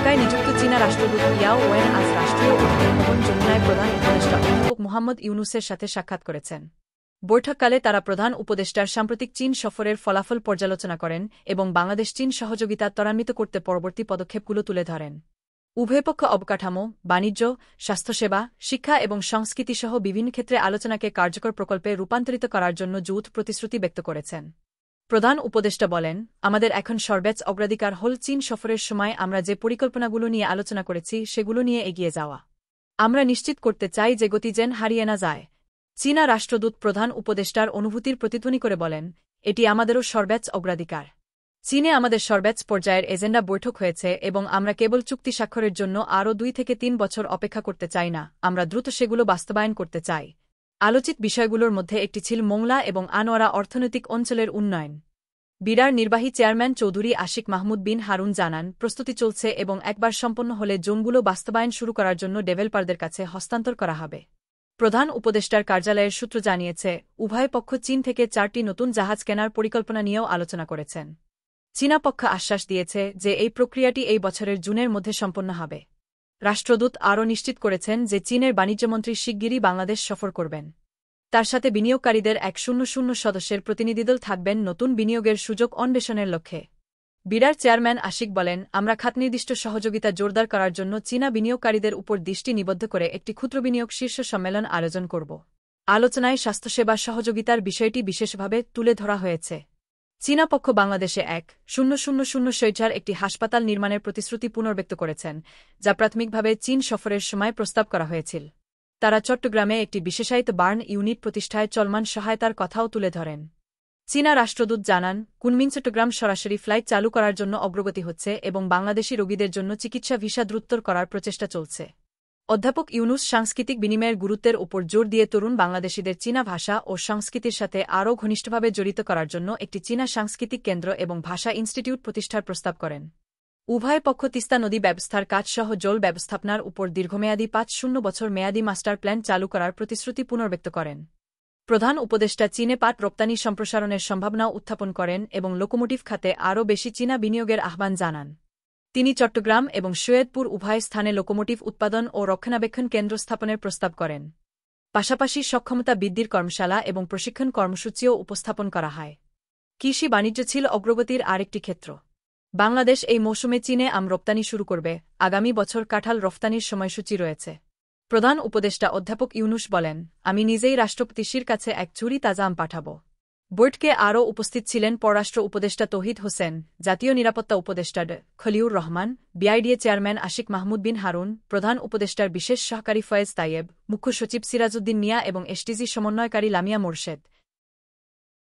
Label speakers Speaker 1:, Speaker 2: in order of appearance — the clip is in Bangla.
Speaker 1: ঢাকায় নিযুক্ত চীনা রাষ্ট্রদূত ইয়াও ওয়েন আজ রাষ্ট্রীয় অতিথি ভবন যমুনায় প্রধান উপদেষ্টা অধ্যাপক মুহাম্মদ ইউনুসের সাথে সাক্ষাৎ করেছেন। বৈঠককালে তারা প্রধান উপদেষ্টার সাম্প্রতিক চীন সফরের ফলাফল পর্যালোচনা করেন এবং বাংলাদেশ চীন সহযোগিতা ত্বরান্বিত করতে পরবর্তী পদক্ষেপগুলো তুলে ধরেন। উভয়পক্ষ অবকাঠামো, বাণিজ্য, স্বাস্থ্যসেবা, শিক্ষা এবং সংস্কৃতিসহ বিভিন্ন ক্ষেত্রে আলোচনাকে কার্যকর প্রকল্পে রূপান্তরিত করার জন্য যৌথ প্রতিশ্রুতি ব্যক্ত করেছেন। প্রধান উপদেষ্টা বলেন, আমাদের এখন সর্বোচ্চ অগ্রাধিকার হল চীন সফরের সময় আমরা যে পরিকল্পনাগুলো নিয়ে আলোচনা করেছি সেগুলো নিয়ে এগিয়ে যাওয়া। আমরা নিশ্চিত করতে চাই যে গতি যেন হারিয়ে না যায়। চীনা রাষ্ট্রদূত প্রধান উপদেষ্টার অনুভূতির প্রতিধ্বনি করে বলেন, এটি আমাদেরও সর্বোচ্চ অগ্রাধিকার। চীনে আমাদের সর্বোচ্চ পর্যায়ের এজেন্ডা বৈঠক হয়েছে এবং আমরা কেবল চুক্তি স্বাক্ষরের জন্য আরও 2 থেকে 3 বছর অপেক্ষা করতে চাই না, আমরা দ্রুত সেগুলো বাস্তবায়ন করতে চাই। আলোচিত বিষয়গুলোর মধ্যে একটি ছিল মোংলা এবং আনোয়ারা অর্থনৈতিক অঞ্চলের উন্নয়ন। বিডার নির্বাহী চেয়ারম্যান চৌধুরী আশিক মাহমুদ বিন হারুন জানান, প্রস্তুতি চলছে এবং একবার সম্পন্ন হলে জোনগুলো বাস্তবায়ন শুরু করার জন্য ডেভেলপারদের কাছে হস্তান্তর করা হবে। প্রধান উপদেষ্টার কার্যালয়ের সূত্র জানিয়েছে, উভয় পক্ষ চীন থেকে 4টি নতুন জাহাজ কেনার পরিকল্পনা নিয়েও আলোচনা করেছেন। চীনা পক্ষ আশ্বাস দিয়েছে যে এই প্রক্রিয়াটি এই বছরের জুনের মধ্যে সম্পন্ন হবে। রাষ্ট্রদূত আরও নিশ্চিত করেছেন যে চীনের বাণিজ্যমন্ত্রী শিগগিরই বাংলাদেশ সফর করবেন। তার সাথে বিনিয়োগকারীদের 100 সদস্যের প্রতিনিধিদল থাকবেন নতুন বিনিয়োগের সুযোগ অন্বেষণের লক্ষ্যে। বিডার চেয়ারম্যান আশিক বলেন, আমরা খাতনির্দিষ্ট সহযোগিতা জোরদার করার জন্য চীনা বিনিয়োগকারীদের উপর দৃষ্টি নিবদ্ধ করে একটি ক্ষুদ্র বিনিয়োগ শীর্ষ সম্মেলন আয়োজন করব। আলোচনায় স্বাস্থ্যসেবা সহযোগিতার বিষয়টি বিশেষভাবে তুলে ধরা হয়েছে। চীনা পক্ষ বাংলাদেশে 1000 শয্যার একটি হাসপাতাল নির্মাণের প্রতিশ্রুতি পুনর্ব্যক্ত করেছেন, যা প্রাথমিকভাবে চীন সফরের সময় প্রস্তাব করা হয়েছিল। তারা চট্টগ্রামে একটি বিশেষায়িত বার্ন ইউনিট প্রতিষ্ঠায় চলমান সহায়তার কথাও তুলে ধরেন। চীনা রাষ্ট্রদূত জানান, কুনমিং চট্টগ্রাম সরাসরি ফ্লাইট চালু করার জন্য অগ্রগতি হচ্ছে এবং বাংলাদেশি রোগীদের জন্য চিকিৎসা ভিসা দ্রুততর করার প্রচেষ্টা চলছে। অধ্যাপক ইউনুস সাংস্কৃতিক বিনিময়ের গুরুত্বের উপর জোর দিয়ে তরুণ বাংলাদেশিদের চীনা ভাষা ও সংস্কৃতির সাথে আরও ঘনিষ্ঠভাবে জড়িত করার জন্য একটি চীনা সাংস্কৃতিক কেন্দ্র এবং ভাষা ইনস্টিটিউট প্রতিষ্ঠার প্রস্তাব করেন। উভয় পক্ষ তিস্তা নদী ব্যবস্থার কাজসহ জল ব্যবস্থাপনার উপর দীর্ঘমেয়াদী 50 বছর মেয়াদী মাস্টার প্ল্যান চালু করার প্রতিশ্রুতি পুনর্ব্যক্ত করেন। প্রধান উপদেষ্টা চীনে পাট রপ্তানি সম্প্রসারণের সম্ভাবনাও উত্থাপন করেন এবং লোকোমোটিভ খাতে আরও বেশি চীনা বিনিয়োগের আহ্বান জানান। তিনি চট্টগ্রাম এবং সৈয়দপুর উভয় স্থানে লোকোমোটিভ উৎপাদন ও রক্ষণাবেক্ষণ কেন্দ্র স্থাপনের প্রস্তাব করেন। পাশাপাশি সক্ষমতা বৃদ্ধির কর্মশালা এবং প্রশিক্ষণ কর্মসূচিও উপস্থাপন করা হয়। কৃষি বাণিজ্য ছিল অগ্রগতির আরেকটি ক্ষেত্র। বাংলাদেশ এই মৌসুমে চীনে আম রপ্তানি শুরু করবে, আগামী বছর কাঁঠাল রফতানির সময়সূচি রয়েছে। প্রধান উপদেষ্টা অধ্যাপক ইউনুস বলেন, আমি নিজেই রাষ্ট্রপতি শির কাছে এক ঝুড়ি তাজা আম পাঠাব। বৈঠকে আরও উপস্থিত ছিলেন পররাষ্ট্র উপদেষ্টা তৌহিদ হোসেন, জাতীয় নিরাপত্তা উপদেষ্টা খলিউর রহমান, বিআইডিএ চেয়ারম্যান আশিক মাহমুদ বিন হারুন, প্রধান উপদেষ্টার বিশেষ সহকারী ফয়েজ তাইয়েব, মুখ্য সচিব সিরাজউদ্দিন মিয়া এবং এসটিজি সমন্বয়কারী লামিয়া মোরশেদ।